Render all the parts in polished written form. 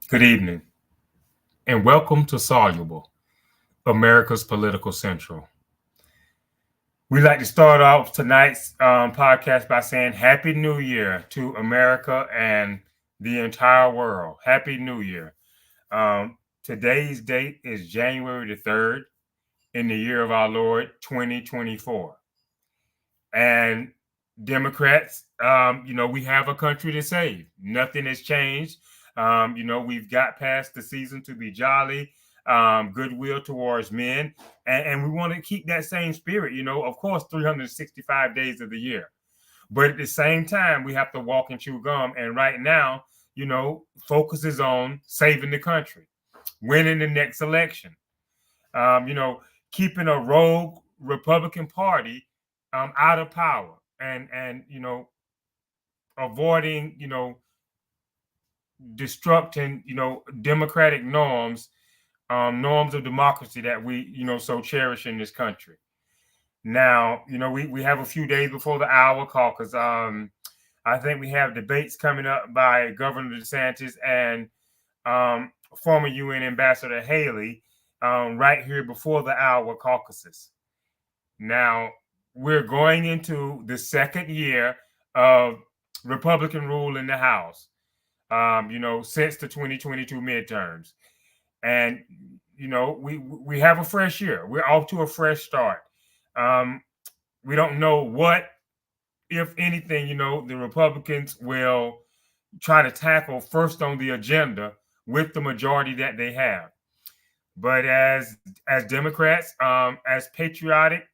Good evening, and welcome to Soluble, America's Political Central. We'd like to start off tonight's podcast by saying Happy New Year to America and the entire world. Happy New Year. Today's date is January the 3rd in the year of our Lord 2024. And Democrats, we have a country to save. Nothing has changed. We've got past the season to be jolly, goodwill towards men, and we want to keep that same spirit, of course, 365 days of the year. But at the same time, we have to walk and chew gum. And right now, focus is on saving the country, winning the next election, keeping a rogue Republican Party out of power and avoiding destructing democratic norms, norms of democracy that we so cherish in this country. Now we have a few days before the Iowa caucus. I think we have debates coming up by Governor DeSantis and former UN Ambassador Haley right here before the Iowa caucuses. Now we're going into the second year of Republican rule in the House, since the 2022 midterms. And, we have a fresh year. We're off to a fresh start. We don't know what, if anything, the Republicans will try to tackle first on the agenda with the majority that they have. But as Democrats, as patriotic,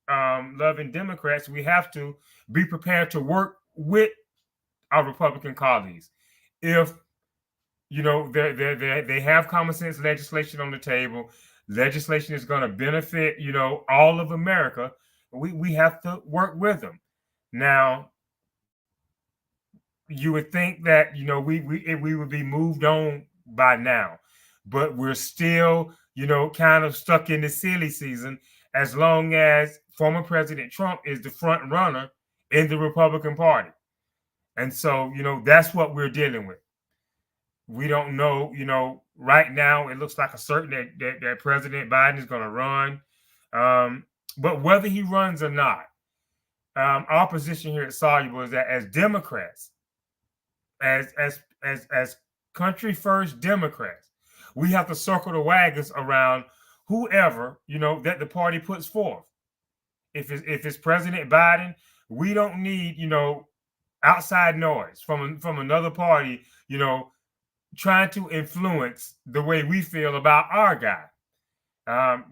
loving Democrats, we have to be prepared to work with our Republican colleagues. If they have common sense legislation on the table, legislation is going to benefit all of America, we have to work with them. Now, you would think that we would be moved on by now, but we're still kind of stuck in the silly season as long as former President Trump is the front runner in the Republican Party. And so, that's what we're dealing with. We don't know, right now it looks like a certain that President Biden is going to run. But whether he runs or not, our position here at Soluble is that as Democrats, as country first Democrats, we have to circle the wagons around whoever, that the party puts forth. If it's President Biden, we don't need, outside noise from another party, trying to influence the way we feel about our guy.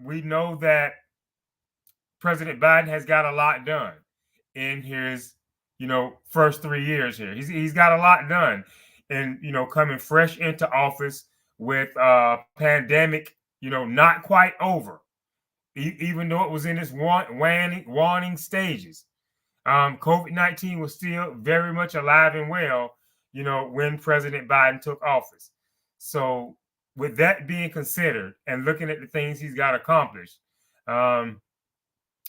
We know that President Biden has got a lot done in his, first 3 years here. He's got a lot done, and coming fresh into office with pandemic, not quite over, even though it was in its waning stages. COVID-19 was still very much alive and well, when President Biden took office. So with that being considered and looking at the things he's got accomplished, and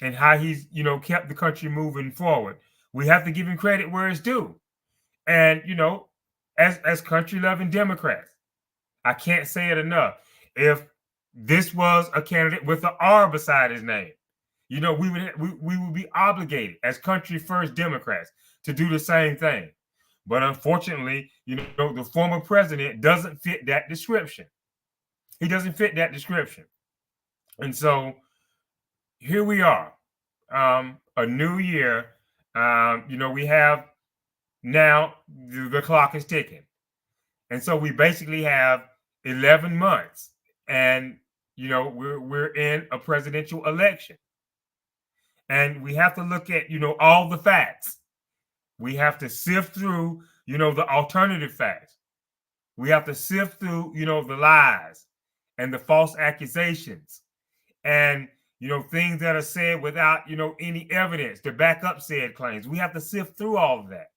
how he's, kept the country moving forward, we have to give him credit where it's due. And, as country-loving Democrats, I can't say it enough. If this was a candidate with an R beside his name, we would be obligated as country first Democrats to do the same thing. But unfortunately, the former president doesn't fit that description. He doesn't fit that description. And so here we are, a new year. We have now the clock is ticking. And so we basically have 11 months and, we're in a presidential election. And we have to look at, all the facts. We have to sift through, the alternative facts. We have to sift through, the lies and the false accusations and, things that are said without, any evidence to back up said claims. We have to sift through all of that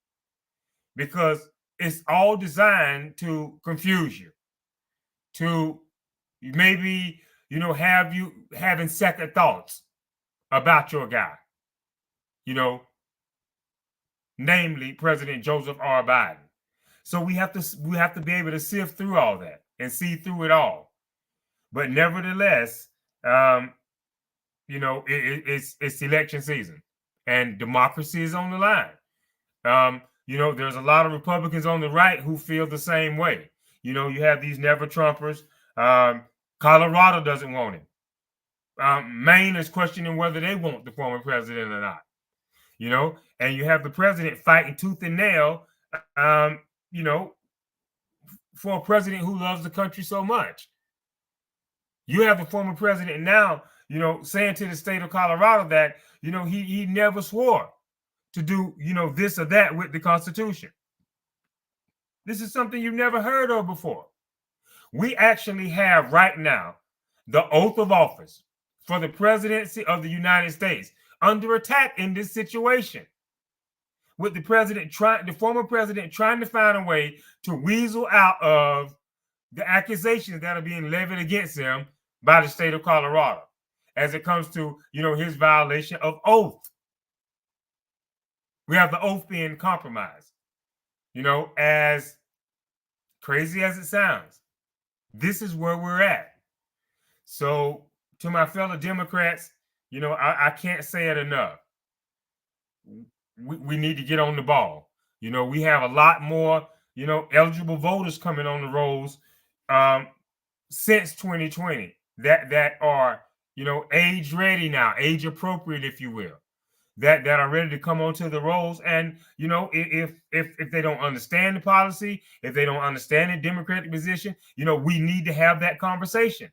because it's all designed to confuse you, to maybe, have you having second thoughts about your guy, namely President Joseph R. Biden. So we have to be able to sift through all that and see through it all. But nevertheless, um, it's election season, and democracy is on the line. There's a lot of Republicans on the right who feel the same way. You have these never Trumpers. Colorado doesn't want him. Maine is questioning whether they want the former president or not. And you have the president fighting tooth and nail, you know, for a president who loves the country so much. You have the former president now, saying to the state of Colorado that, he never swore to do, this or that with the Constitution. This is something you've never heard of before. We actually have right now the oath of office for the presidency of the United States under attack in this situation, with the former president trying to find a way to weasel out of the accusations that are being levied against him by the state of Colorado as it comes to, his violation of oath. We have the oath being compromised. As crazy as it sounds, this is where we're at. So to my fellow Democrats, I can't say it enough. We need to get on the ball. We have a lot more, eligible voters coming on the rolls since 2020 that are, age ready now, age appropriate, if you will, that are ready to come onto the rolls. And if they don't understand the policy, if they don't understand the Democratic position, we need to have that conversation.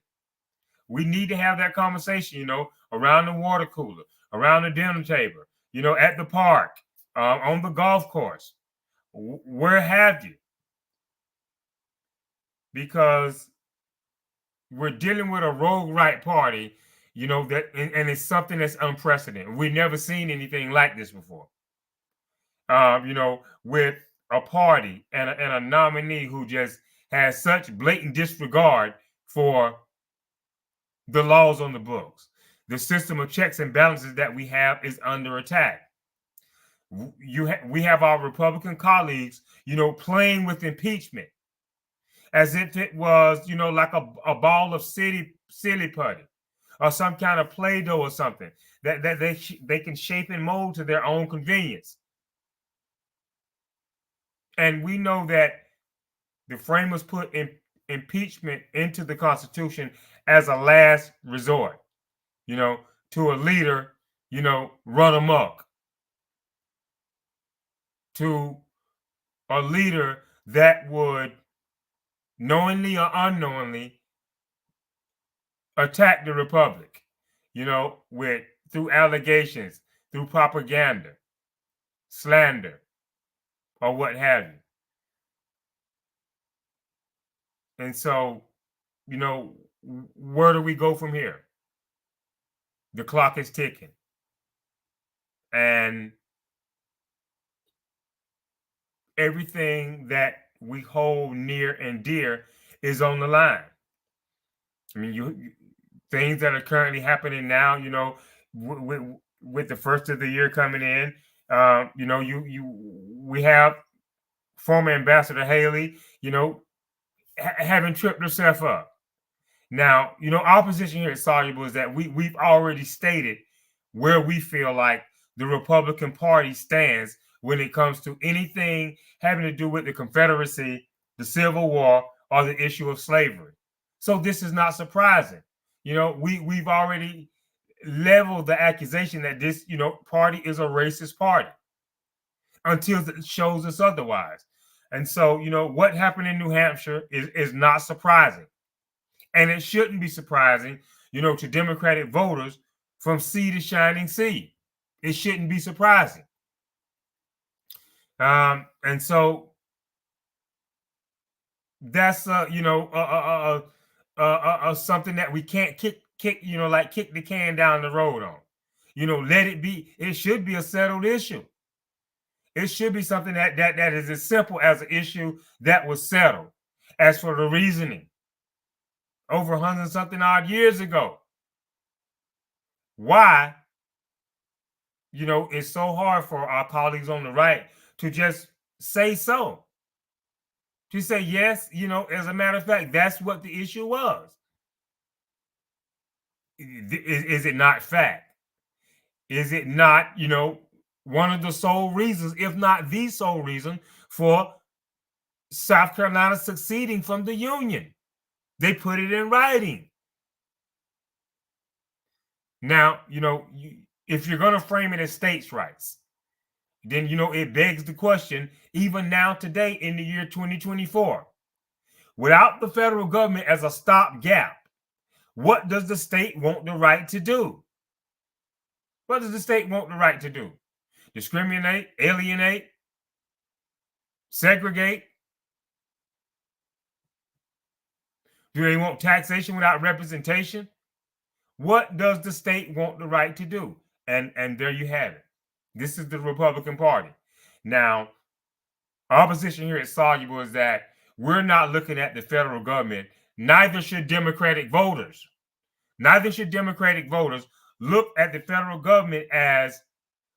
We need to have that conversation, around the water cooler, around the dinner table, at the park, on the golf course, where have you? Because we're dealing with a rogue right party, that and it's something that's unprecedented. We've never seen anything like this before. With a party and a nominee who just has such blatant disregard for the laws on the books. The system of checks and balances that we have is under attack. We have our Republican colleagues, playing with impeachment as if it was, like a ball of silly putty or some kind of Play-Doh or something that they can shape and mold to their own convenience. And we know that the framers put impeachment into the Constitution as a last resort, to a leader, run amok, to a leader that would knowingly or unknowingly attack the republic, through allegations, through propaganda, slander, or what have you. And so, where do we go from here? The clock is ticking. And everything that we hold near and dear is on the line. I mean, things that are currently happening now, with the first of the year coming in, we have former Ambassador Haley, having tripped herself up. Now, our position here at Soluble is that we've already stated where we feel like the Republican Party stands when it comes to anything having to do with the Confederacy, the Civil War, or the issue of slavery. So this is not surprising. We've already leveled the accusation that this, party is a racist party until it shows us otherwise. And so, what happened in New Hampshire is not surprising. And it shouldn't be surprising, to Democratic voters from sea to shining sea. It shouldn't be surprising. And so that's something that we can't kick the can down the road on. Let it be. It should be a settled issue. It should be something that is as simple as an issue that was settled. As for the reasoning, over 100-something odd years ago, why, it's so hard for our colleagues on the right to just say so. to say, yes, as a matter of fact, that's what the issue was. Is it not fact? Is it not, one of the sole reasons, if not the sole reason, for South Carolina succeeding from the Union? They put it in writing. Now, if you're going to frame it as states' rights, then, it begs the question, even now today in the year 2024, without the federal government as a stopgap, what does the state want the right to do? What does the state want the right to do? Discriminate, alienate, segregate? Do they want taxation without representation? What does the state want the right to do? And there you have it. This is the Republican Party. Now, our position here at Soluble is that we're not looking at the federal government. Neither should Democratic voters. Neither should Democratic voters look at the federal government as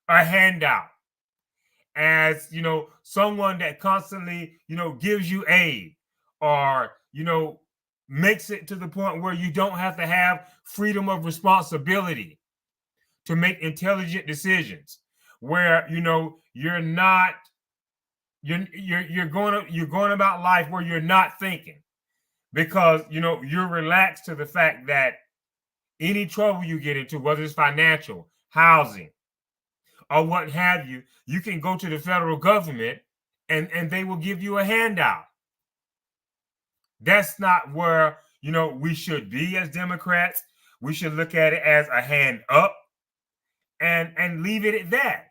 a handout, as, someone that constantly, gives you aid, or, makes it to the point where you don't have to have freedom of responsibility to make intelligent decisions, where, you're not, you're going about life where you're not thinking, because, you're relaxed to the fact that any trouble you get into, whether it's financial, housing, or what have you, you can go to the federal government and they will give you a handout. That's not where, we should be as Democrats. We should look at it as a hand up and leave it at that.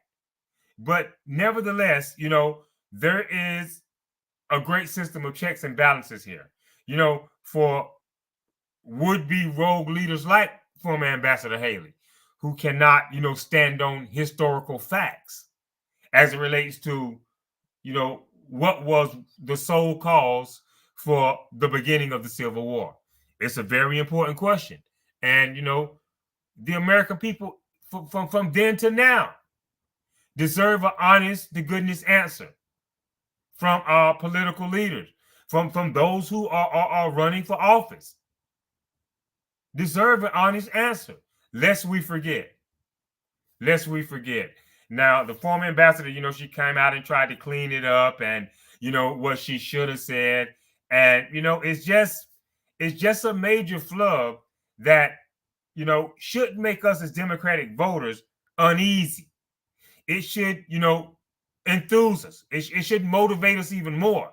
But nevertheless, there is a great system of checks and balances here, for would-be rogue leaders like former Ambassador Haley, who cannot, stand on historical facts as it relates to, what was the sole cause for the beginning of the Civil War. It's a very important question. And, the American people from then to now deserve an honest to goodness answer from our political leaders, from those who are running for office. Deserve an honest answer, lest we forget. Now, the former ambassador, she came out and tried to clean it up and, what she should have said. And, it's just a major flub that, should make us as Democratic voters uneasy. It should, enthuse us. It should motivate us even more,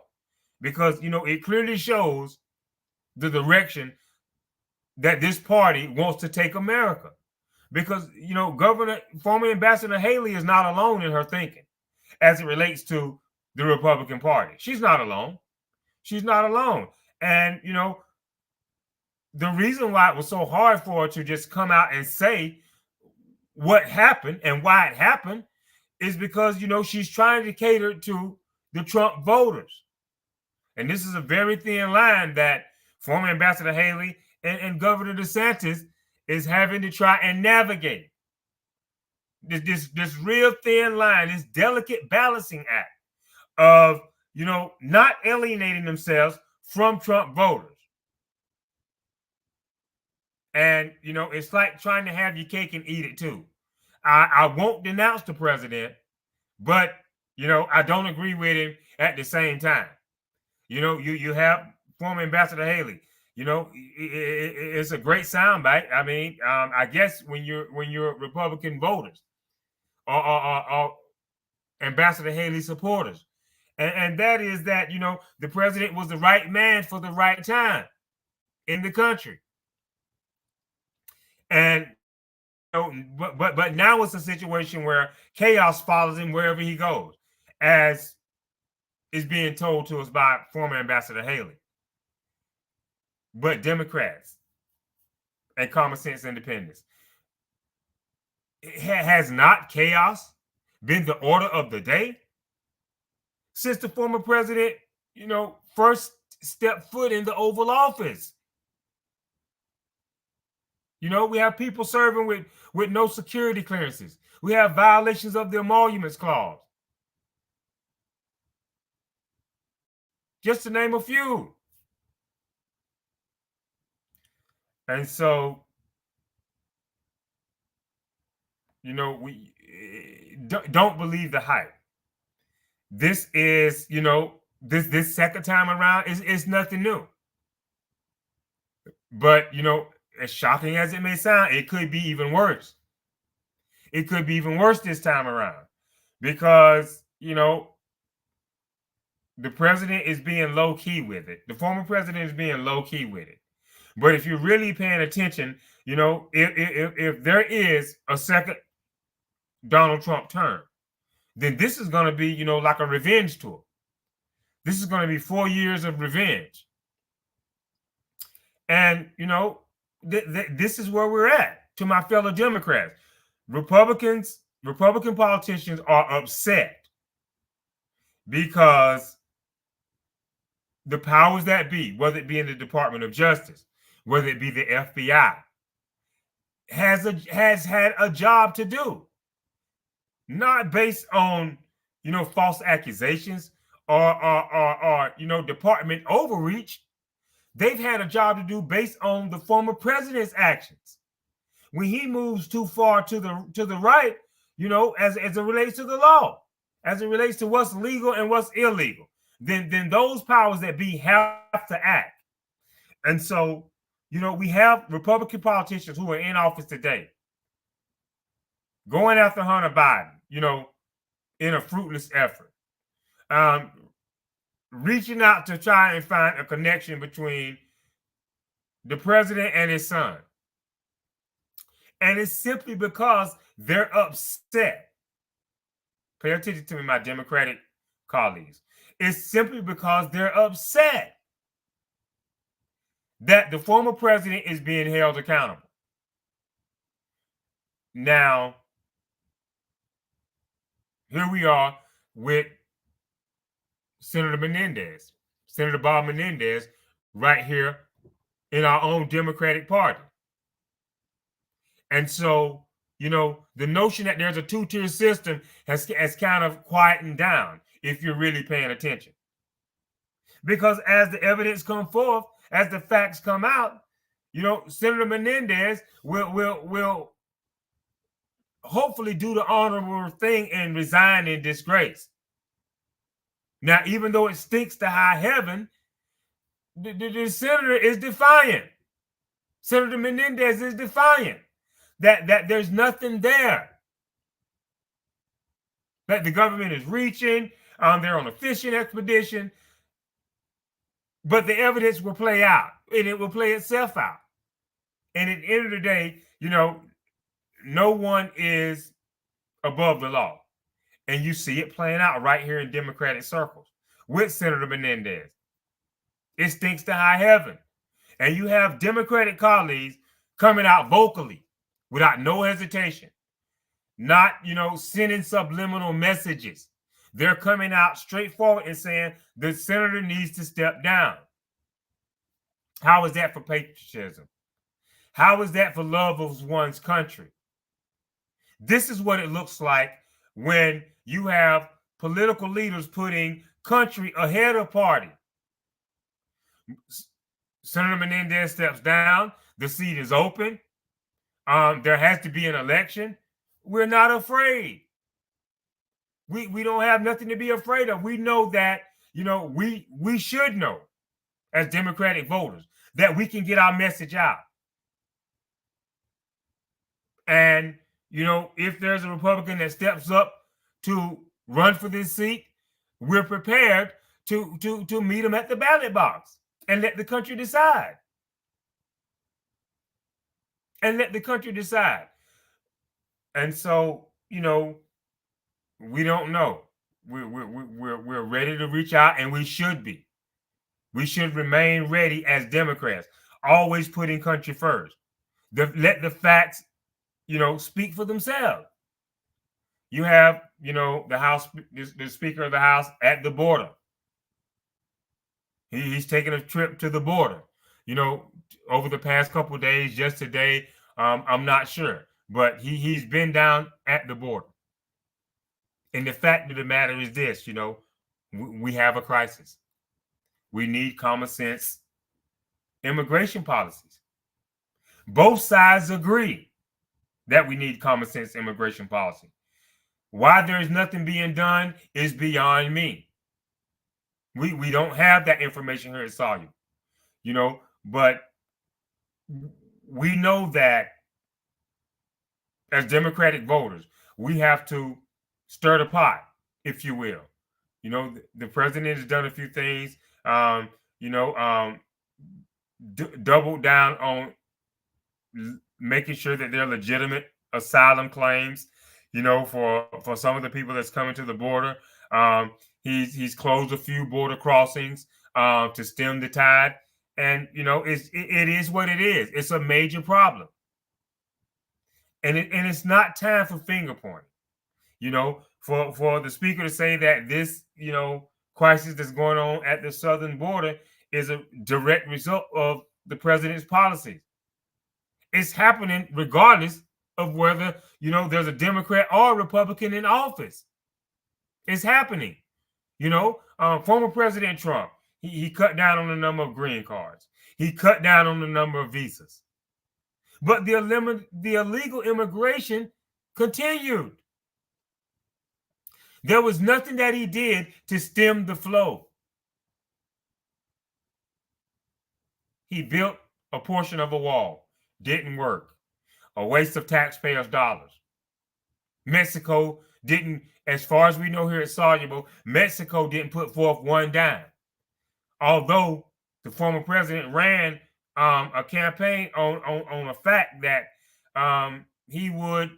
because, it clearly shows the direction that this party wants to take America. Because, former Ambassador Haley is not alone in her thinking as it relates to the Republican Party. She's not alone. And, the reason why it was so hard for her to just come out and say what happened and why it happened is because, she's trying to cater to the Trump voters. And this is a very thin line that former Ambassador Haley and Governor DeSantis is having to try and navigate. This real thin line, this delicate balancing act of, not alienating themselves from Trump voters. And, it's like trying to have your cake and eat it too. I won't denounce the president, but, I don't agree with him at the same time. You have former Ambassador Haley. It's a great soundbite. I mean, I guess when you're Republican voters or Ambassador Haley supporters, and that is that, the president was the right man for the right time in the country. And but now it's a situation where chaos follows him wherever he goes, as is being told to us by former Ambassador Haley. But Democrats and common sense independents, has not chaos been the order of the day since the former president, first stepped foot in the Oval Office? We have people serving with no security clearances. We have violations of the Emoluments Clause. just to name a few. And so, we don't believe the hype. This is, this second time around is nothing new. But, as shocking as it may sound, it could be even worse. It could be even worse this time around because, the president is being low key with it. The former president is being low key with it. But if you're really paying attention, if there is a second Donald Trump term, then this is going to be, like a revenge tour. This is going to be 4 years of revenge. And, this is where we're at. To my fellow Democrats, Republican politicians are upset because the powers that be, whether it be in the Department of Justice, whether it be the FBI, has had a job to do, not based on false accusations or department overreach. They've had a job to do based on the former president's actions. When he moves too far to the right, as it relates to the law, as it relates to what's legal and what's illegal, then those powers that be have to act. And so, we have Republican politicians who are in office today going after Hunter Biden, in a fruitless effort, reaching out to try and find a connection between the president and his son. And it's simply because they're upset. Pay attention to me, my Democratic colleagues. It's simply because they're upset that the former president is being held accountable. Now, here we are with Senator Bob Menendez, right here in our own Democratic Party. And so, the notion that there's a two-tier system has kind of quietened down if you're really paying attention. Because as the evidence comes forth, as the facts come out, Senator Menendez will hopefully do the honorable thing and resign in disgrace. Now, even though it stinks to high heaven, the senator is defiant. Senator Menendez is defiant that there's nothing there, that the government is reaching, they're on a fishing expedition, but the evidence will play out and it will play itself out. And at the end of the day, no one is above the law. And you see it playing out right here in Democratic circles with Senator Menendez. It stinks to high heaven. And you have Democratic colleagues coming out vocally without no hesitation, not, sending subliminal messages. They're coming out straightforward and saying the senator needs to step down. How is that for patriotism? How is that for love of one's country? This is what it looks like when you have political leaders putting country ahead of party. Senator Menendez steps down. The seat is open. There has to be an election. We're not afraid. We don't have nothing to be afraid of. We know that, we should know as Democratic voters that we can get our message out. And, if there's a Republican that steps up to run for this seat, we're prepared to meet them at the ballot box and let the country decide. And let the country decide. And so, we don't know. We're ready to reach out, and we should be. We should remain ready as Democrats, always putting country first. Let the facts, speak for themselves. You have, the House, the Speaker of the House at the border. He's taking a trip to the border. Over the past couple of days, just today, I'm not sure, but he's been down at the border. And the fact of the matter is this, we have a crisis. We need common sense immigration policies. Both sides agree that we need common sense immigration policy. Why there is nothing being done is beyond me. We don't have that information here at Sawyer, but we know that as Democratic voters, we have to stir the pot, if you will. The president has done a few things, doubled down on making sure that they're legitimate asylum claims, for some of the people that's coming to the border. He's closed a few border crossings to stem the tide, and it is what it is. It's a major problem, and it's not time for finger pointing. For the speaker to say that this crisis that's going on at the southern border is a direct result of the president's policies. It's happening regardless of whether there's a Democrat or a Republican in office. It's happening. Former President Trump, he cut down on the number of green cards. He cut down on the number of visas. But the illegal immigration continued. There was nothing that he did to stem the flow. He built a portion of a wall. Didn't work. A waste of taxpayers' dollars. Mexico didn't, as far as we know here at Soluble, Mexico didn't put forth one dime. Although the former president ran a campaign on a fact that he would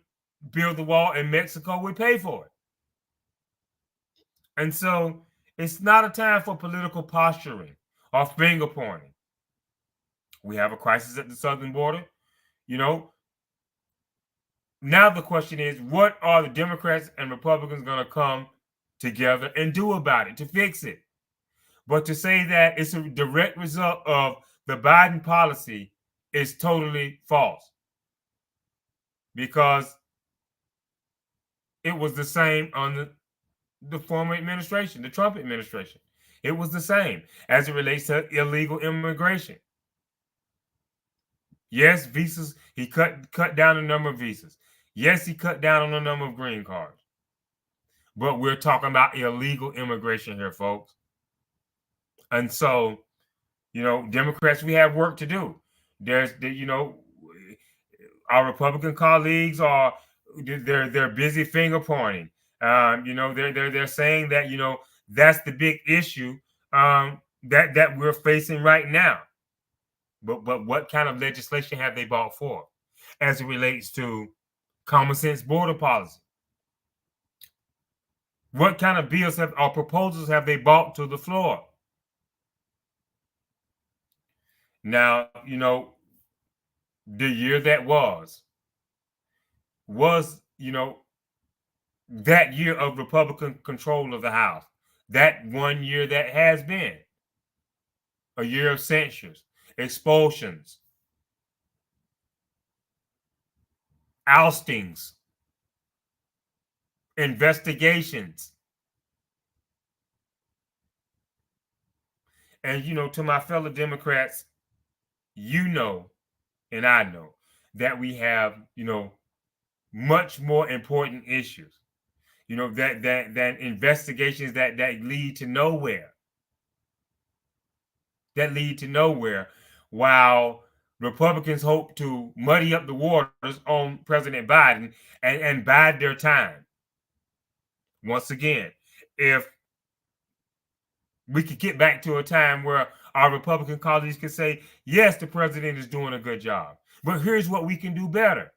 build the wall and Mexico would pay for it. And so it's not a time for political posturing or finger pointing. We have a crisis at the southern border. Now the question is, what are the Democrats and Republicans going to come together and do about it to fix it? But to say that it's a direct result of the Biden policy is totally false, because it was the same on the former administration, the Trump administration. It was the same as it relates to illegal immigration. Yes, visas, he cut down the number of visas. Yes, he cut down on the number of green cards. But we're talking about illegal immigration here, folks. And so, Democrats, we have work to do. There's, our Republican colleagues they're busy finger pointing. They're saying that that's the big issue that we're facing right now. But what kind of legislation have they brought forth as it relates to common sense border policy? What kind of bills or proposals have they brought to the floor? Now, the year that was, that year of Republican control of the House. That one year that has been a year of censures, expulsions, oustings, investigations. And, to my fellow Democrats, and I know that we have, much more important issues, that investigations that lead to nowhere. That lead to nowhere, while Republicans hope to muddy up the waters on President Biden and bide their time. Once again, if we could get back to a time where our Republican colleagues could say, yes, the president is doing a good job, but here's what we can do better.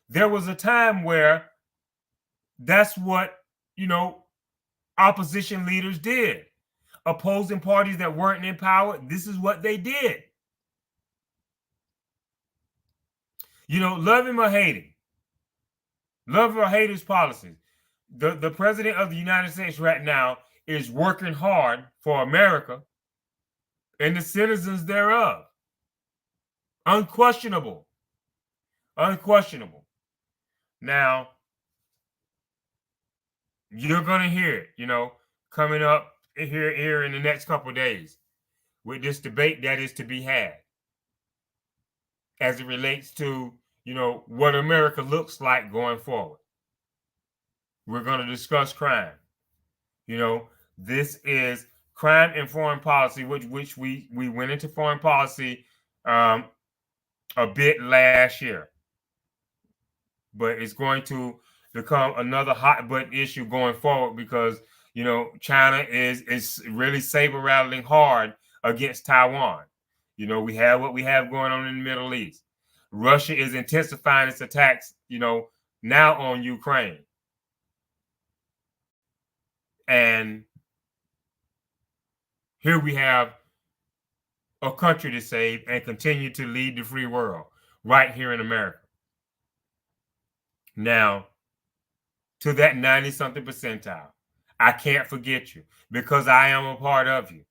There was a time where that's what, opposition leaders did. Opposing parties that weren't in power, this is what they did. Love him or hate him, love or hate his policies, the president of the United States right now is working hard for America and the citizens thereof. Unquestionable. Now, you're going to hear it, coming up here in the next couple of days with this debate that is to be had as it relates to, what America looks like going forward. We're going to discuss crime. This is crime and foreign policy, which we went into foreign policy a bit last year, but it's going to become another hot button issue going forward because China is really saber rattling hard against Taiwan. We have what we have going on in the Middle East. Russia is intensifying its attacks, now on Ukraine. And here we have a country to save and continue to lead the free world right here in America. Now, to that 90-something percentile, I can't forget you because I am a part of you.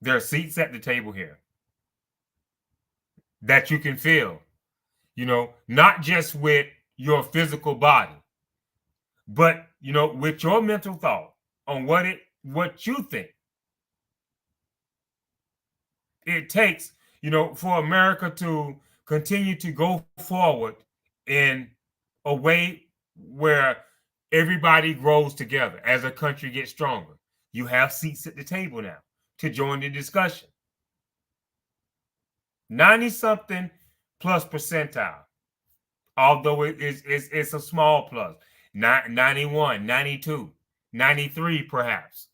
There are seats at the table here that you can fill, not just with your physical body, but, with your mental thought on what you think it takes, for America to continue to go forward in a way where everybody grows together as a country gets stronger. You have seats at the table now to join the discussion. 90-something plus percentile, although it's a small plus, 91, 92, 93 perhaps.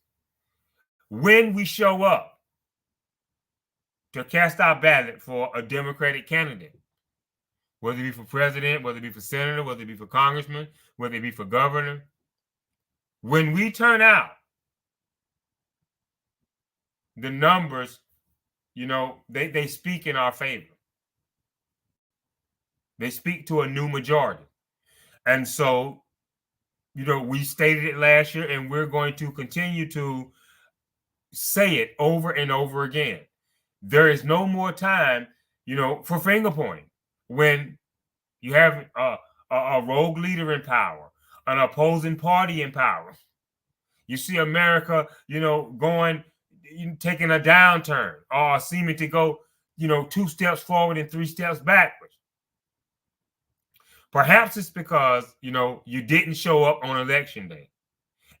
When we show up to cast our ballot for a Democratic candidate, whether it be for president, whether it be for senator, whether it be for congressman, whether it be for governor, when we turn out, the numbers, they speak in our favor. They speak to a new majority. And so, we stated it last year, and we're going to continue to say it over and over again. There is no more time, for finger pointing. When you have a rogue leader in power, an opposing party in power, you see America, taking a downturn or seeming to go, 2 steps forward and 3 steps backwards. Perhaps it's because, you didn't show up on election day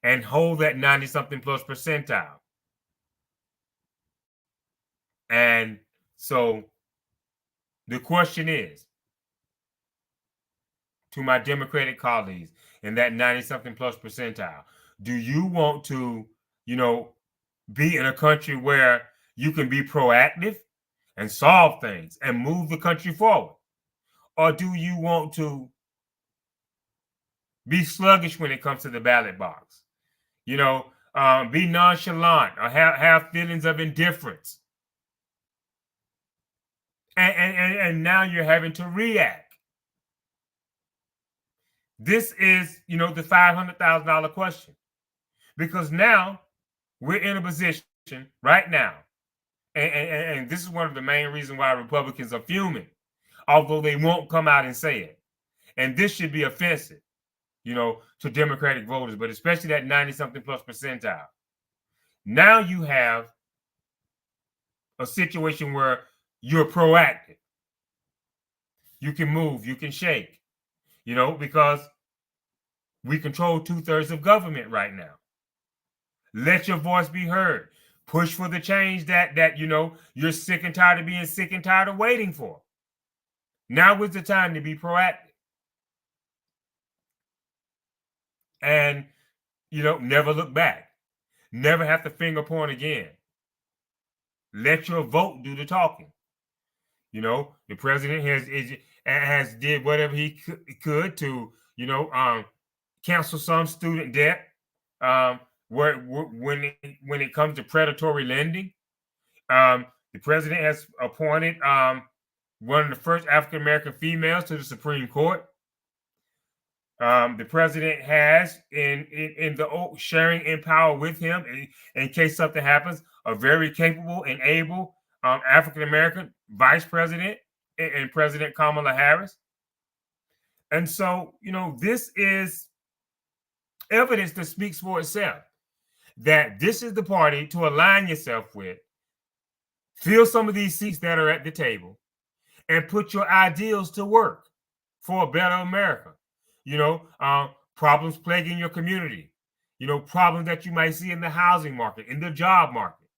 and hold that 90-something plus percentile. And so the question is, to my Democratic colleagues in that 90-something plus percentile, do you want to, be in a country where you can be proactive and solve things and move the country forward? Or do you want to be sluggish when it comes to the ballot box? Be nonchalant or have feelings of indifference. And now you're having to react. This is, the $500,000 question. Because now we're in a position right now, and this is one of the main reasons why Republicans are fuming, although they won't come out and say it. And this should be offensive, to Democratic voters, but especially that 90-something plus percentile. Now you have a situation where you're proactive. You can move, you can shake, because we control 2/3 of government right now. Let your voice be heard. Push for the change that you're sick and tired of being sick and tired of waiting for. Now is the time to be proactive. And, never look back. Never have to finger point again. Let your vote do the talking. The president has did whatever he could to, cancel some student debt. When it comes to predatory lending, the president has appointed one of the first African American females to the Supreme Court. The president has, in the sharing in power with him, in case something happens, a very capable and able African American vice president and President Kamala Harris. And so, this is evidence that speaks for itself that this is the party to align yourself with, fill some of these seats that are at the table, and put your ideals to work for a better America. Problems plaguing your community, problems that you might see in the housing market, in the job market,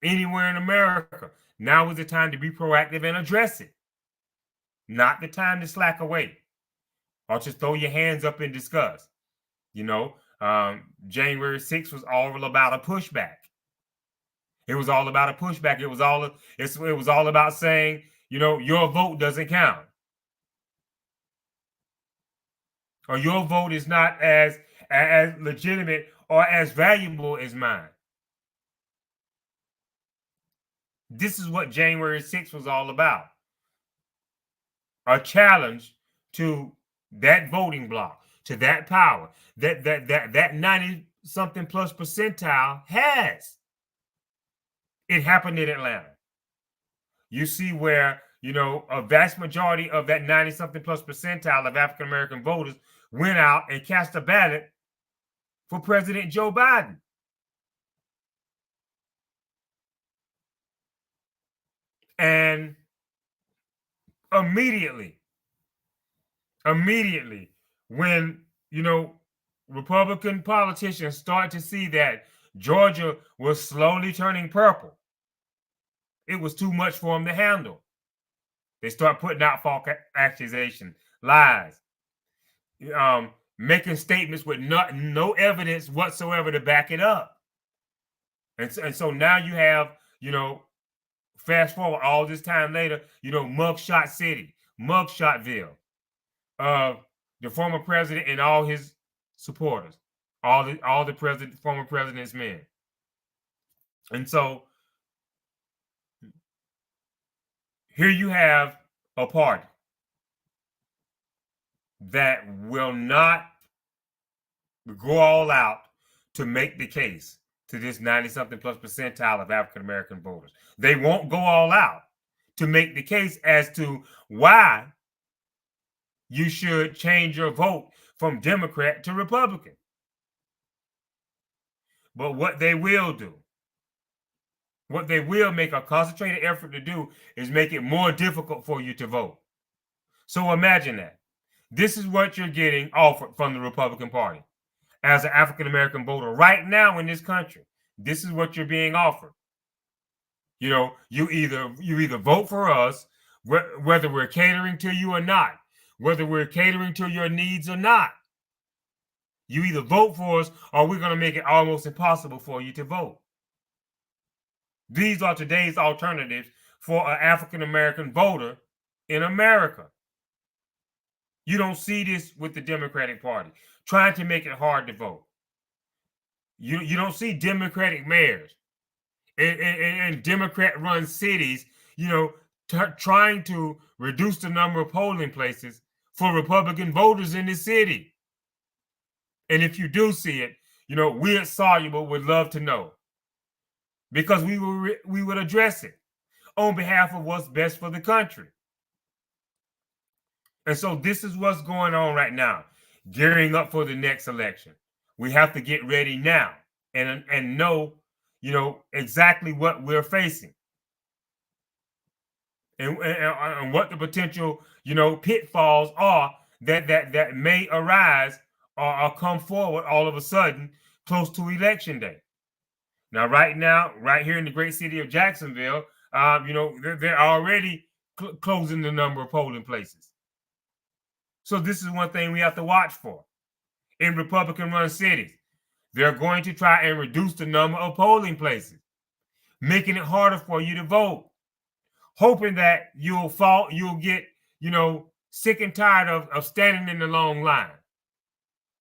anywhere in America. Now is the time to be proactive and address it, not the time to slack away or just throw your hands up in disgust. January 6th was all about a pushback. It was all about a pushback. It was all about saying, your vote doesn't count, or your vote is not as legitimate or as valuable as mine. This is what January 6th was all about. A challenge to that voting block, to that power that 90 something plus percentile has. It happened in Atlanta. You see where, a vast majority of that 90 something plus percentile of African American voters went out and cast a ballot for President Joe Biden. And immediately, when, Republican politicians start to see that Georgia was slowly turning purple, it was too much for them to handle. They start putting out false accusations, lies, making statements with no evidence whatsoever to back it up. And so now you have, fast forward all this time later, Mugshot City, Mugshotville, the former president and all his supporters, all the former president's men. And so here you have a party that will not go all out to make the case to this 90 something plus percentile of African American voters. They won't go all out to make the case as to why you should change your vote from Democrat to Republican. But what they will do, what they will make a concentrated effort to do, is make it more difficult for you to vote. So imagine that. This is what you're getting offered from the Republican Party as an African American voter right now in this country. This is what you're being offered. You either vote for us, whether we're catering to you or not, whether we're catering to your needs or not. You either vote for us or we're going to make it almost impossible for you to vote. These are today's alternatives for an African American voter in America. You don't see this with the Democratic Party trying to make it hard to vote. You don't see Democratic mayors in Democrat-run cities, trying to reduce the number of polling places for Republican voters in the city. And if you do see it, we at Soluble would love to know, because we would address it on behalf of what's best for the country. And so this is what's going on right now, gearing up for the next election. We have to get ready now and know, exactly what we're facing and what the potential, pitfalls are that may arise or come forward all of a sudden close to Election Day. Now, right here in the great city of Jacksonville, they're already closing the number of polling places. So this is one thing we have to watch for. In Republican-run cities, they're going to try and reduce the number of polling places, making it harder for you to vote, hoping that you'll get, sick and tired of standing in the long line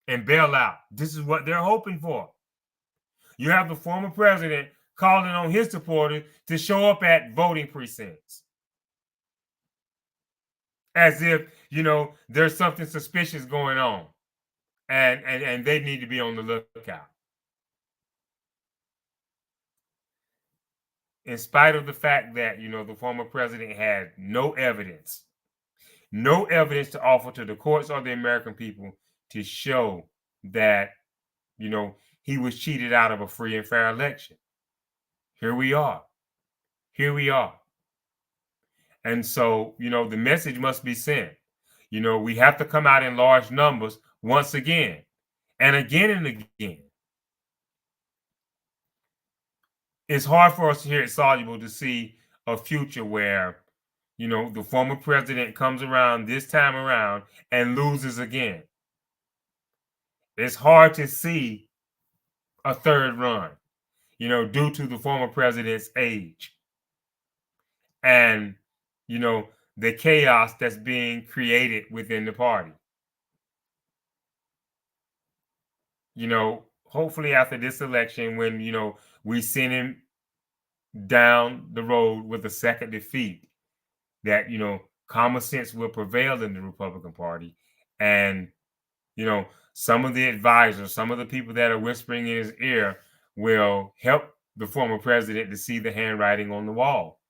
and bail out. This is what they're hoping for. You have the former president calling on his supporters to show up at voting precincts, as if, there's something suspicious going on and they need to be on the lookout. In spite of the fact that, the former president had no evidence to offer to the courts or the American people to show that, he was cheated out of a free and fair election. Here we are. Here we are. And so, the message must be sent. We have to come out in large numbers once again and again and again. It's hard for us here at Soluble to see a future where, the former president comes around this time around and loses again. It's hard to see a third run, due to the former president's age and, the chaos that's being created within the party. Hopefully after this election, when, we send him down the road with a second defeat, that, common sense will prevail in the Republican Party. And, some of the advisors, some of the people that are whispering in his ear will help the former president to see the handwriting on the wall.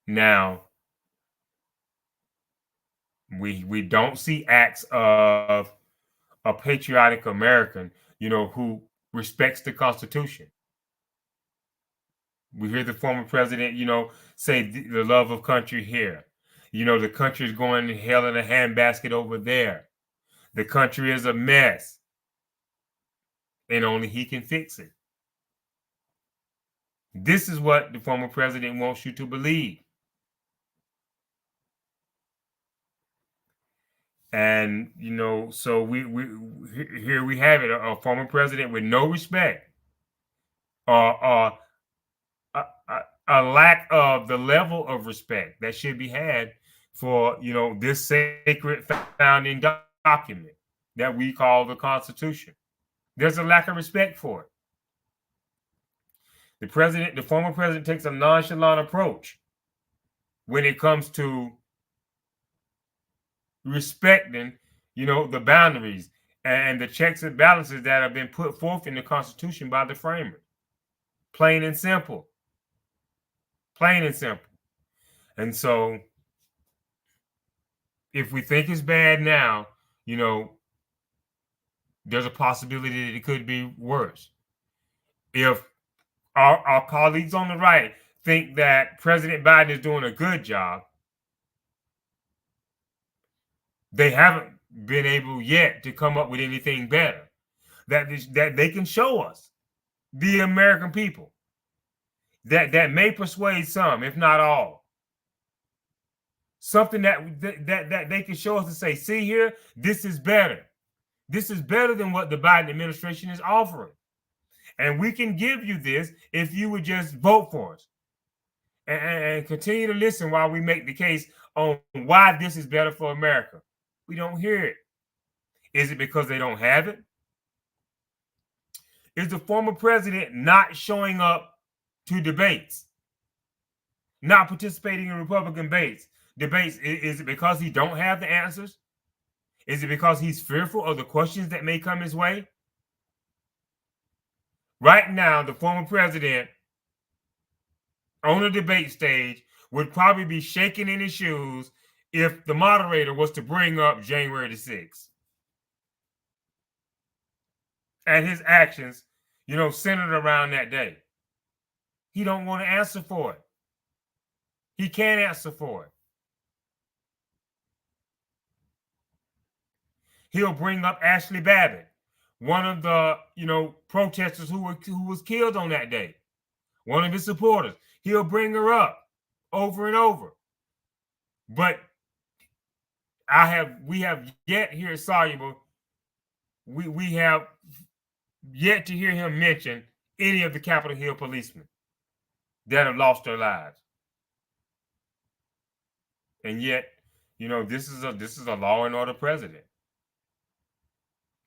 Now, we don't see acts of a patriotic American, who respects the Constitution. We hear the former president, say the love of country here. The country is going to hell in a handbasket over there. The country is a mess. And only he can fix it. This is what the former president wants you to believe. And, so we here we have it, a former president with no respect, or a lack of the level of respect that should be had for, this sacred founding document that we call the Constitution. There's a lack of respect for it. The former president takes a nonchalant approach when it comes to respecting, the boundaries and the checks and balances that have been put forth in the Constitution by the framers. Plain and simple. Plain and simple. And so, if we think it's bad now, there's a possibility that it could be worse. If our colleagues on the right think that President Biden is doing a good job, they haven't been able yet to come up with anything better that they can show us, the American people, that may persuade some, if not all. Something that they can show us and say, see here, this is better. This is better than what the Biden administration is offering. And we can give you this if you would just vote for us and continue to listen while we make the case on why this is better for America. We don't hear it. Is it because they don't have it? Is the former president not showing up to debates, not participating in Republican debates? Is it because he don't have the answers? Is it because he's fearful of the questions that may come his way? Right now, the former president on a debate stage would probably be shaking in his shoes if the moderator was to bring up January the 6th. And his actions, centered around that day. He don't want to answer for it. He can't answer for it. He'll bring up Ashley Babbitt, one of the, protesters who was killed on that day, one of his supporters. He'll bring her up over and over. But we have yet here at Soluble, we have yet to hear him mention any of the Capitol Hill policemen that have lost their lives. And yet, this is a law and order president.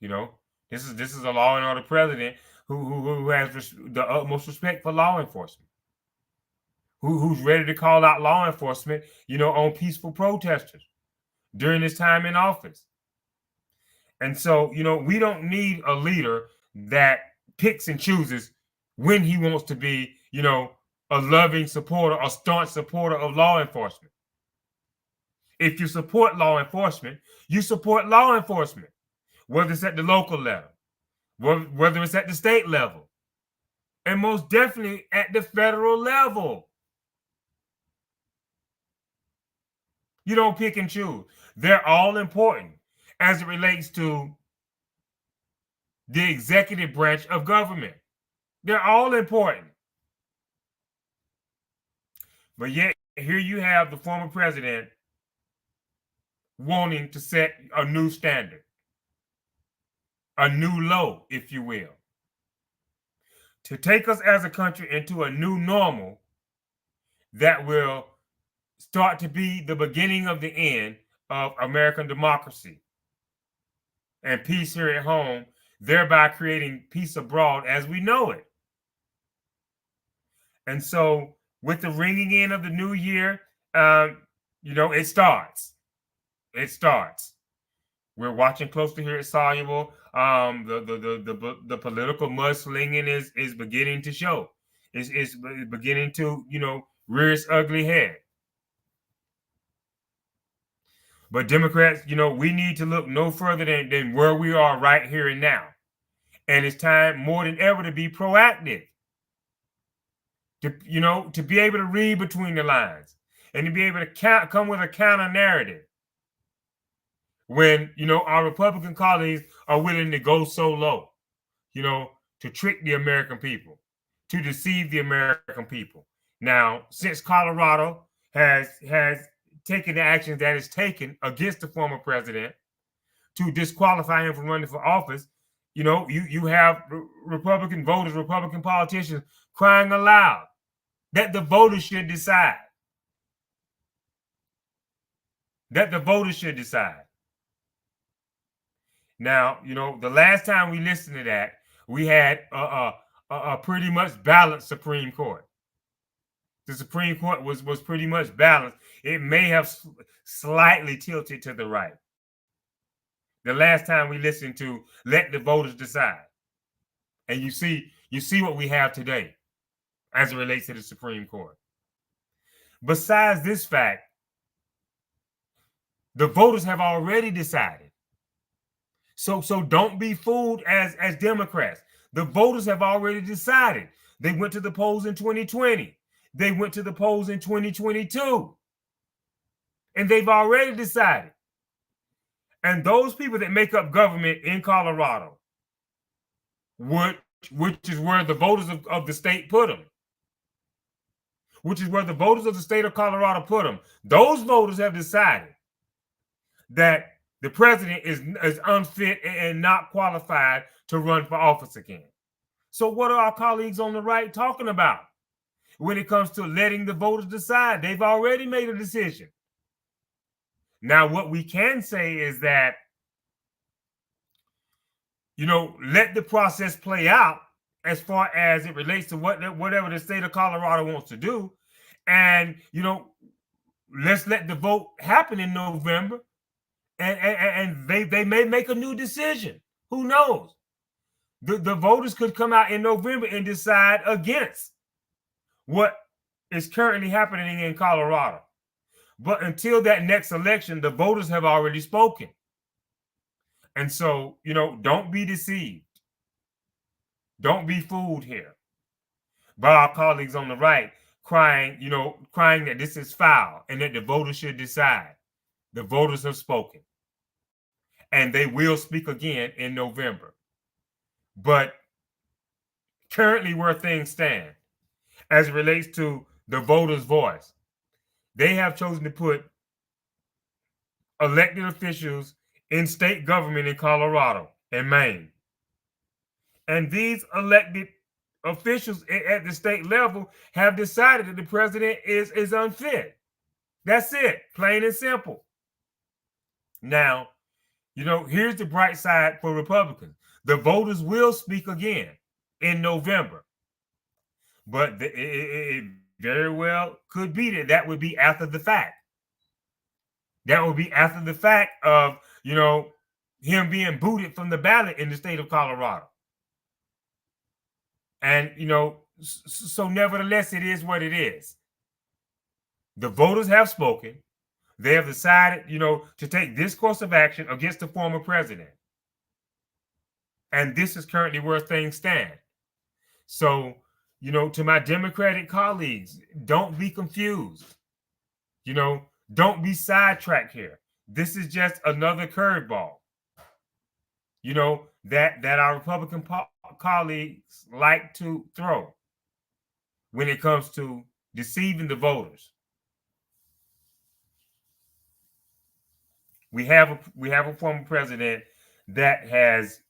This is a law and order president who has the utmost respect for law enforcement, who's ready to call out law enforcement, on peaceful protesters during his time in office. And so, we don't need a leader that picks and chooses when he wants to be, a loving supporter, a staunch supporter of law enforcement. If you support law enforcement, you support law enforcement, whether it's at the local level, whether it's at the state level, and most definitely at the federal level. You don't pick and choose. They're all important as it relates to the executive branch of government. They're all important. But yet, here you have the former president wanting to set a new standard, a new low, if you will, to take us as a country into a new normal that will start to be the beginning of the end of American democracy and peace here at home, thereby creating peace abroad as we know it. And so, with the ringing in of the new year, it starts. It starts. We're watching closely here at Soluble. The political mudslinging is beginning to show. It's beginning to rear its ugly head. But Democrats, we need to look no further than where we are right here and now. And it's time more than ever to be proactive. To be able to read between the lines and to be able to come with a counter narrative when our Republican colleagues are willing to go so low, to trick the American people, to deceive the American people. Now, since Colorado has taken the actions that it's taken against the former president to disqualify him from running for office, you have Republican voters, Republican politicians crying aloud that the voters should decide. That the voters should decide. Now, the last time we listened to that, we had a pretty much balanced Supreme Court. The Supreme Court was pretty much balanced. It may have slightly tilted to the right. The last time we listened to let the voters decide. And you see what we have today as it relates to the Supreme Court. Besides this fact, the voters have already decided. So don't be fooled as Democrats. The voters have already decided. They went to the polls in 2020. They went to the polls in 2022. And they've already decided. And those people that make up government in Colorado, which is where the voters of the state put them, which is where the voters of the state of Colorado put them, those voters have decided that the president is unfit and not qualified to run for office again. So what are our colleagues on the right talking about when it comes to letting the voters decide? They've already made a decision. Now, what we can say is that, let the process play out as far as it relates to whatever the state of Colorado wants to do. And, let's let the vote happen in November. And they may make a new decision. Who knows? The voters could come out in November and decide against what is currently happening in Colorado. But until that next election, the voters have already spoken. And so, don't be deceived. Don't be fooled here by our colleagues on the right crying that this is foul and that the voters should decide. The voters have spoken. And they will speak again in November. But currently where things stand, as it relates to the voters' voice, they have chosen to put elected officials in state government in Colorado and Maine. And these elected officials at the state level have decided that the president is unfit. That's it, plain and simple. Now, here's the bright side for Republicans. The voters will speak again in November. But it very well could be that would be after the fact. That would be after the fact of, him being booted from the ballot in the state of Colorado. And, so nevertheless, it is what it is. The voters have spoken. they have decided, to take this course of action against the former president. And this is currently where things stand. So, to my Democratic colleagues, don't be confused. Don't be sidetracked here. This is just another curveball, that our Republican colleagues like to throw when it comes to deceiving the voters. We have a former president that has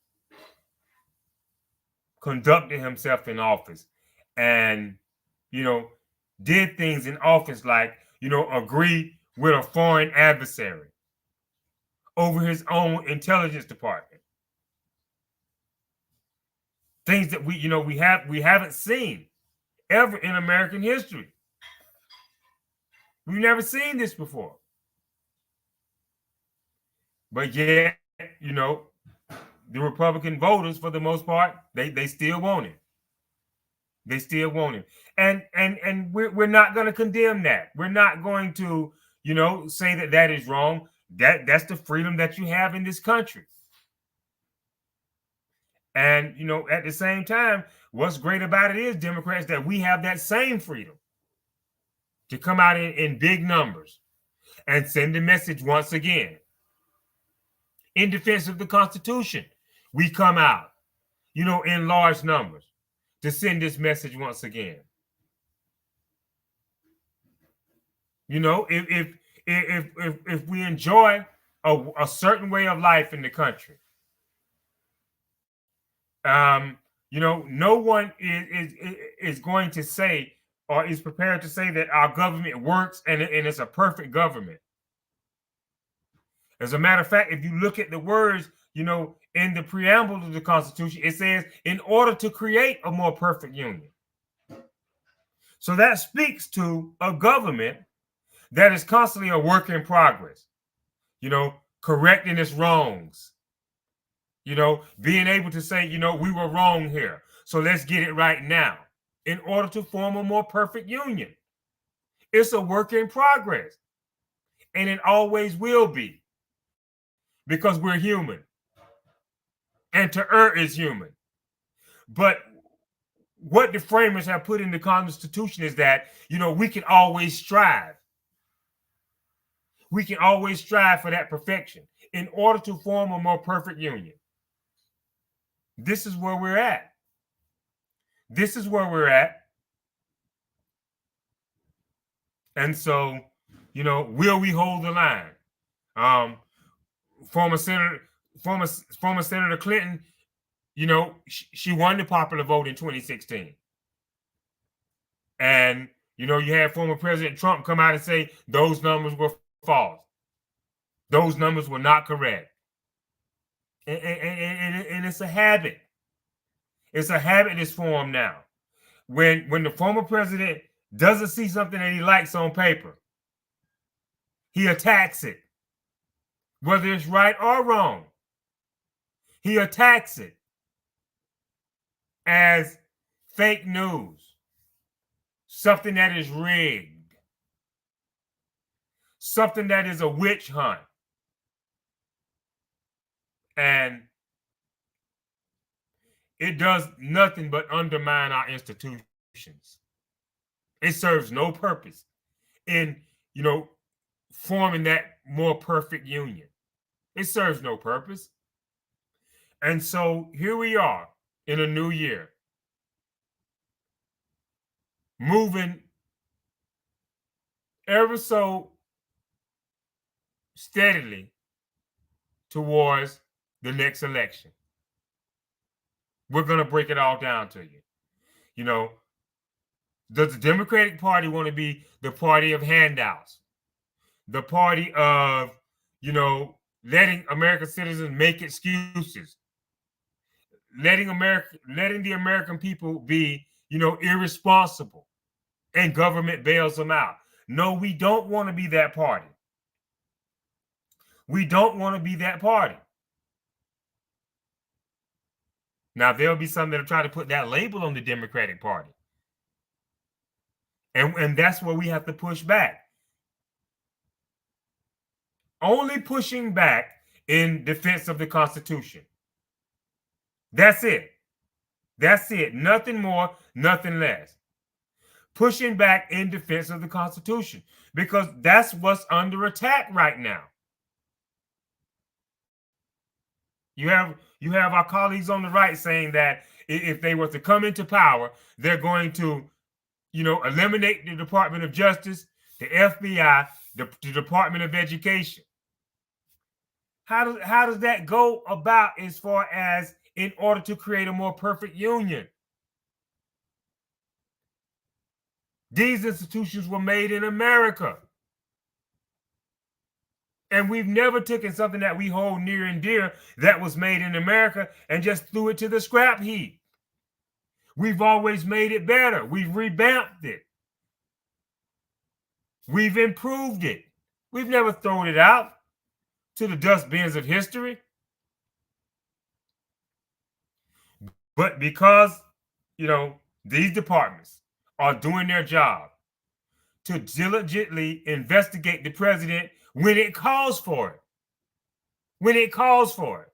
conducted himself in office and, did things in office like, agree with a foreign adversary over his own intelligence department. Things that we haven't seen ever in American history. We've never seen this before. But yet, the Republican voters, for the most part, they still want him. They still want him. And we're not going to condemn that. We're not going to, say that is wrong. That's the freedom that you have in this country. And, at the same time, what's great about it is, Democrats, that we have that same freedom to come out in big numbers and send a message once again. In defense of the Constitution, we come out, in large numbers to send this message once again. If we enjoy a certain way of life in the country, no one is going to say or is prepared to say that our government works and it's a perfect government. As a matter of fact, if you look at the words, in the preamble of the Constitution, it says, in order to create a more perfect union. So that speaks to a government that is constantly a work in progress, correcting its wrongs, being able to say, we were wrong here, so let's get it right now in order to form a more perfect union. It's a work in progress, and it always will be, because we're human, and to err is human. But what the framers have put in the Constitution is that, we can always strive. We can always strive for that perfection in order to form a more perfect union. This is where we're at. This is where we're at. And so, will we hold the line? Former Senator Clinton, she won the popular vote in 2016. And, you had former President Trump come out and say those numbers were false. Those numbers were not correct. And it's a habit. It's a habit that's formed now. When the former president doesn't see something that he likes on paper, he attacks it, whether it's right or wrong. He attacks it as fake news, something that is rigged, something that is a witch hunt. And it does nothing but undermine our institutions. It serves no purpose in, forming that more perfect union. It serves no purpose. And so here we are in a new year, moving ever so steadily towards the next election. We're going to break it all down to you. Does the Democratic Party want to be the party of handouts? The party of, letting American citizens make excuses? Letting the American people be, irresponsible, and government bails them out? No, we don't want to be that party. We don't want to be that party. Now, there'll be some that are trying to put that label on the Democratic Party. And that's where we have to push back. Only pushing back in defense of the Constitution. That's it. That's it. Nothing more, nothing less. Pushing back in defense of the Constitution, because that's what's under attack right now. You have our colleagues on the right saying that if they were to come into power, they're going to, eliminate the Department of Justice, the FBI, the Department of Education. How does that go about as far as in order to create a more perfect union? These institutions were made in America. And we've never taken something that we hold near and dear that was made in America and just threw it to the scrap heap. We've always made it better. We've revamped it. We've improved it. We've never thrown it out to the dustbins of history. But because, these departments are doing their job to diligently investigate the president when it calls for it. When it calls for it.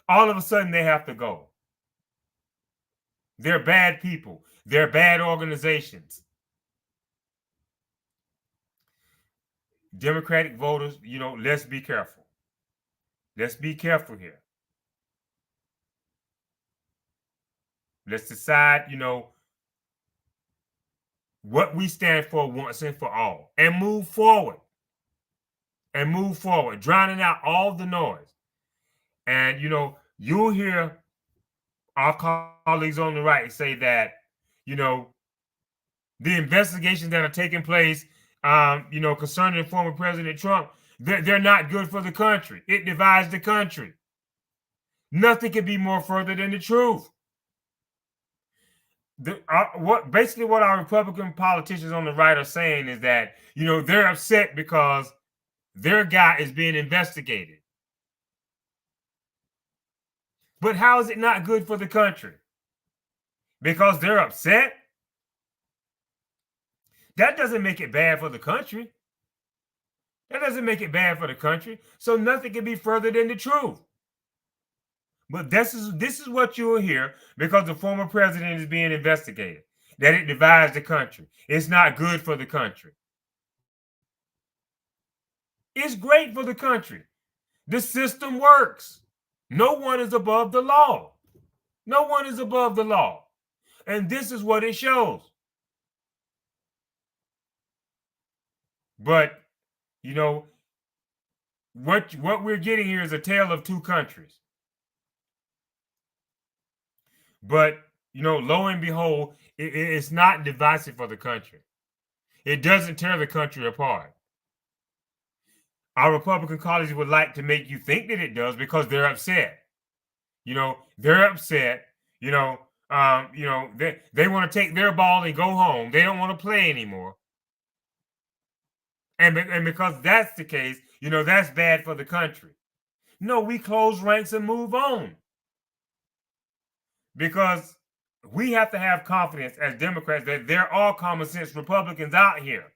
All of a sudden they have to go. They're bad people. They're bad organizations. Democratic voters, let's be careful. Let's be careful here. Let's decide, what we stand for once and for all, and move forward. Drowning out all the noise. And, you'll hear our colleagues on the right say that, the investigations that are taking place, concerning former President Trump, they're not good for the country. It divides the country. Nothing could be more further than the truth. What our Republican politicians on the right are saying is that, they're upset because their guy is being investigated. But how is it not good for the country? Because they're upset? That doesn't make it bad for the country. That doesn't make it bad for the country. So nothing can be further than the truth. But this is what you'll hear because the former president is being investigated. That it divides the country. It's not good for the country. It's great for the country. The system works. No one is above the law. No one is above the law. And this is what it shows. But, what we're getting here is a tale of two countries. But, lo and behold, it's not divisive for the country. It doesn't tear the country apart. Our Republican colleagues would like to make you think that it does because they're upset. They're upset. They want to take their ball and go home. They don't want to play anymore. And because that's the case, that's bad for the country. No, we close ranks and move on. Because we have to have confidence as Democrats that there are common sense Republicans out here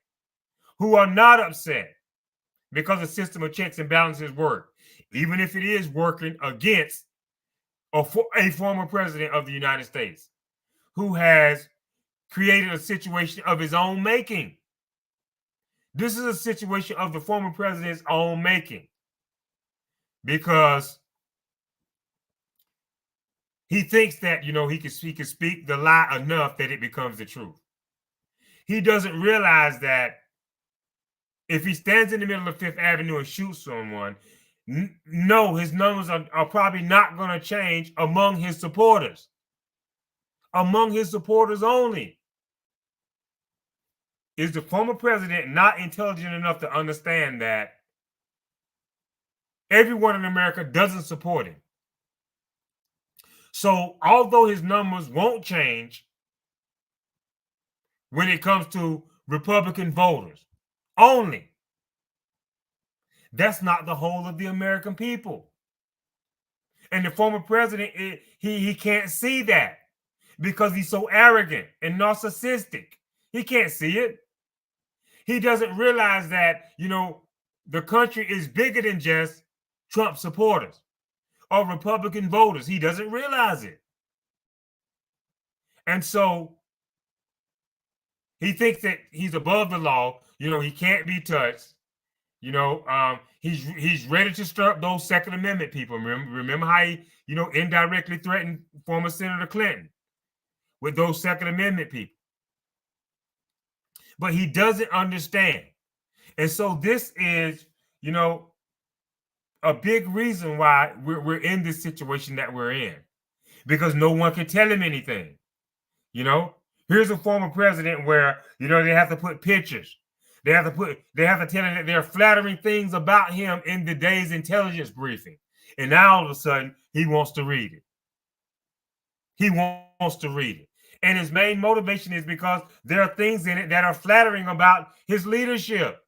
who are not upset because the system of checks and balances work, even if it is working against a former president of the United States who has created a situation of his own making. This is a situation of the former president's own making because he thinks that, he can speak the lie enough that it becomes the truth. He doesn't realize that if he stands in the middle of Fifth Avenue and shoots someone, no, his numbers are probably not going to change among his supporters. Among his supporters only. Is the former president not intelligent enough to understand that everyone in America doesn't support him? So although his numbers won't change when it comes to Republican voters only, that's not the whole of the American people. And the former president, he can't see that because he's so arrogant and narcissistic. He can't see it. He doesn't realize that, the country is bigger than just Trump supporters or Republican voters. He doesn't realize it. And so he thinks that he's above the law. He can't be touched. He's ready to stir up those Second Amendment people. Remember how he, indirectly threatened former Senator Clinton with those Second Amendment people. But he doesn't understand. And so this is, a big reason why we're in this situation that we're in, because no one can tell him anything. Here's a former president where, they have to put pictures. They have to tell him that they're flattering things about him in the day's intelligence briefing. And now all of a sudden he wants to read it. He wants to read it. And his main motivation is because there are things in it that are flattering about his leadership.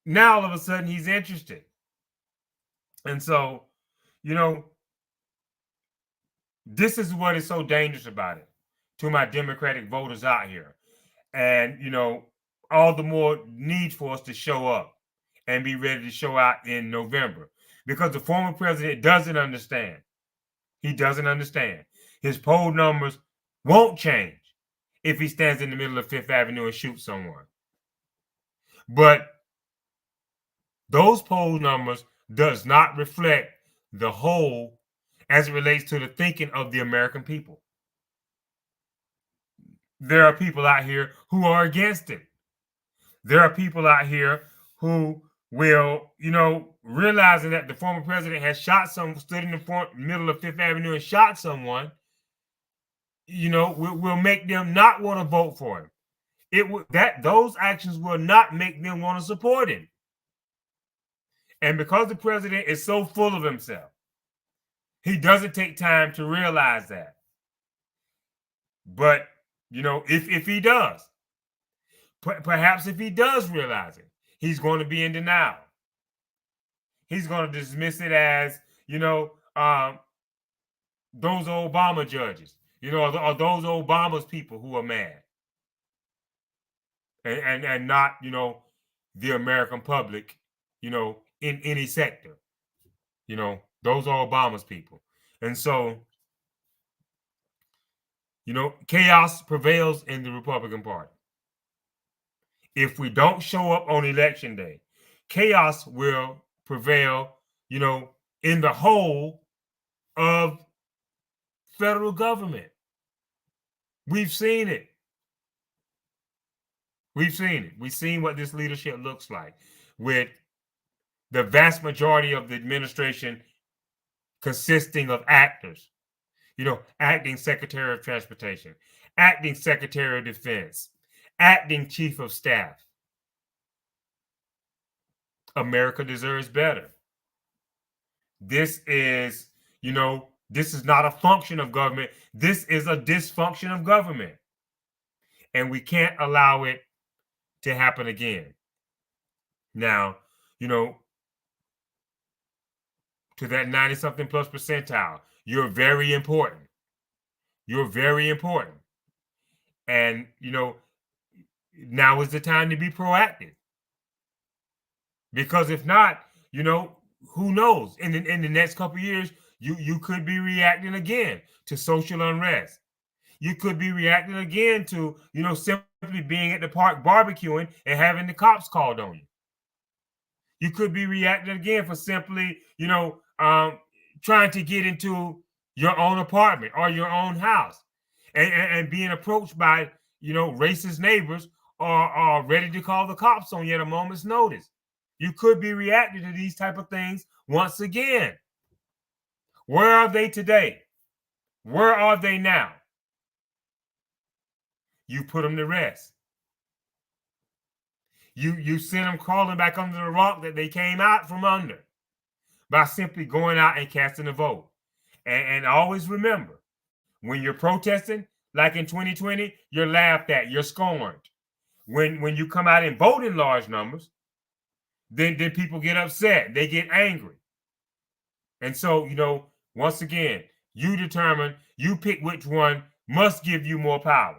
Now all of a sudden he's interested. And so, this is what is so dangerous about it to my Democratic voters out here. And, all the more need for us to show up and be ready to show out in November, because the former president doesn't understand. He doesn't understand. His poll numbers won't change if he stands in the middle of Fifth Avenue and shoots someone. But those poll numbers does not reflect the whole as it relates to the thinking of the American people. There are people out here who are against it. There are people out here who will, realizing that the former president has stood in the middle of Fifth Avenue and shot someone, will make them not want to vote for him. Those actions will not make them want to support him. And because the president is so full of himself, he doesn't take time to realize that. But, if he does, perhaps if he does realize it, he's going to be in denial. He's going to dismiss it as, those Obama judges, or those Obama's people who are mad. And not, the American public, in any sector. Those are Obama's people. And so, chaos prevails in the Republican Party. If we don't show up on election day, chaos will prevail, in the whole of federal government. We've seen it. We've seen what this leadership looks like, with the vast majority of the administration consisting of actors. Acting Secretary of Transportation, acting Secretary of Defense, acting Chief of Staff. America deserves better. This is, this is not a function of government. This is a dysfunction of government. And we can't allow it to happen again. Now, to that 90-something plus percentile, you're very important. You're very important. And, now is the time to be proactive. Because if not, who knows? In the next couple of years, you could be reacting again to social unrest. You could be reacting again to, simply being at the park barbecuing and having the cops called on you. You could be reacting again for simply, trying to get into your own apartment or your own house and being approached by, racist neighbors or ready to call the cops on you at a moment's notice. You could be reacting to these type of things once again. Where are they today? Where are they now? You put them to rest. You send them crawling back under the rock that they came out from under by simply going out and casting a vote. And always remember, when you're protesting, like in 2020, you're laughed at, you're scorned. When you come out and vote in large numbers, then people get upset, they get angry. And so, once again, you determine, you pick which one must give you more power.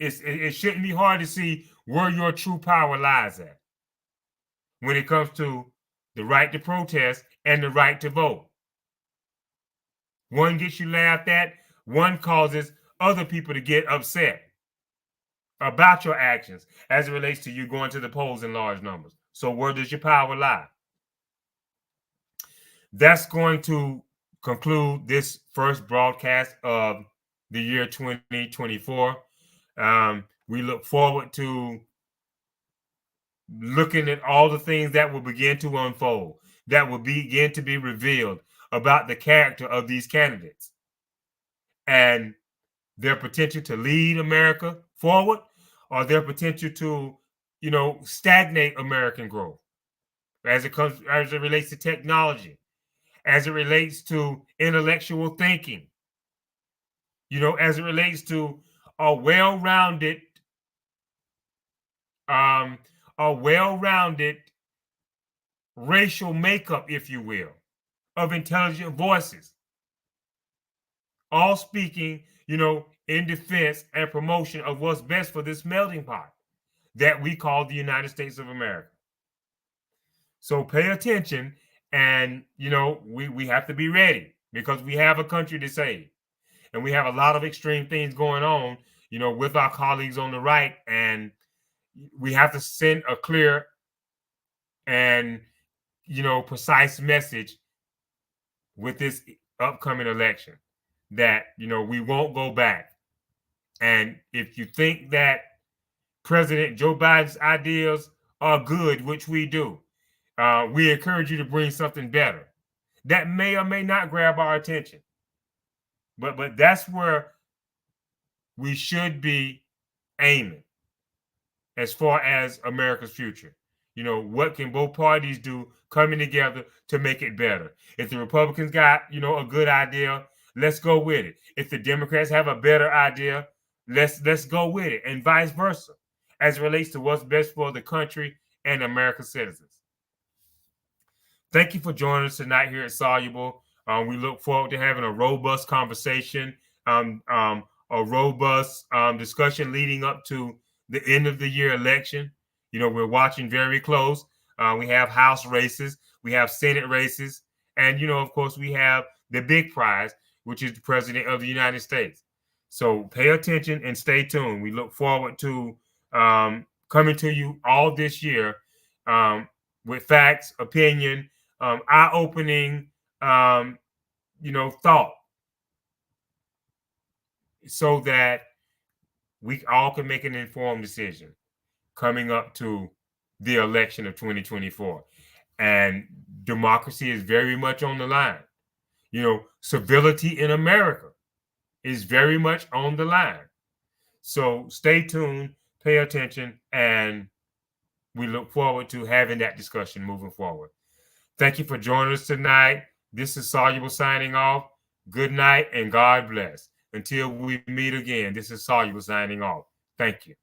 it shouldn't be hard to see where your true power lies at when it comes to the right to protest and the right to vote. One gets you laughed at, one causes other people to get upset about your actions as it relates to you going to the polls in large numbers. So where does your power lie? That's going to conclude this first broadcast of the year 2024. We look forward to looking at all the things that will begin to unfold, that will begin to be revealed about the character of these candidates and their potential to lead America forward or their potential to, stagnate American growth as it relates to technology, as it relates to intellectual thinking, as it relates to a well-rounded, a well-rounded racial makeup, if you will, of intelligent voices, all speaking, in defense and promotion of what's best for this melting pot that we call the United States of America. So pay attention, and we have to be ready because we have a country to save, and we have a lot of extreme things going on, with our colleagues on the right, and we have to send a clear and precise message with this upcoming election that we won't go back. And if you think that President Joe Biden's ideas are good, which we do, we encourage you to bring something better that may or may not grab our attention. But that's where we should be aiming as far as America's future. What can both parties do coming together to make it better? If the Republicans got, a good idea, let's go with it. If the Democrats have a better idea, let's go with it, and vice versa, as it relates to what's best for the country and America's citizens. Thank you for joining us tonight here at Soluble. We look forward to having a robust conversation, a robust discussion leading up to the end of the year election. We're watching very close. We have House races, we have Senate races, and, of course, we have the big prize, which is the President of the United States. So pay attention and stay tuned. We look forward to coming to you all this year with facts, opinion, eye-opening, thought, so that we all can make an informed decision coming up to the election of 2024. And democracy is very much on the line. Civility in America is very much on the line. So stay tuned, pay attention, and we look forward to having that discussion moving forward. Thank you for joining us tonight. This is Soluble signing off. Good night and God bless. Until we meet again, this is Soluble signing off. Thank you.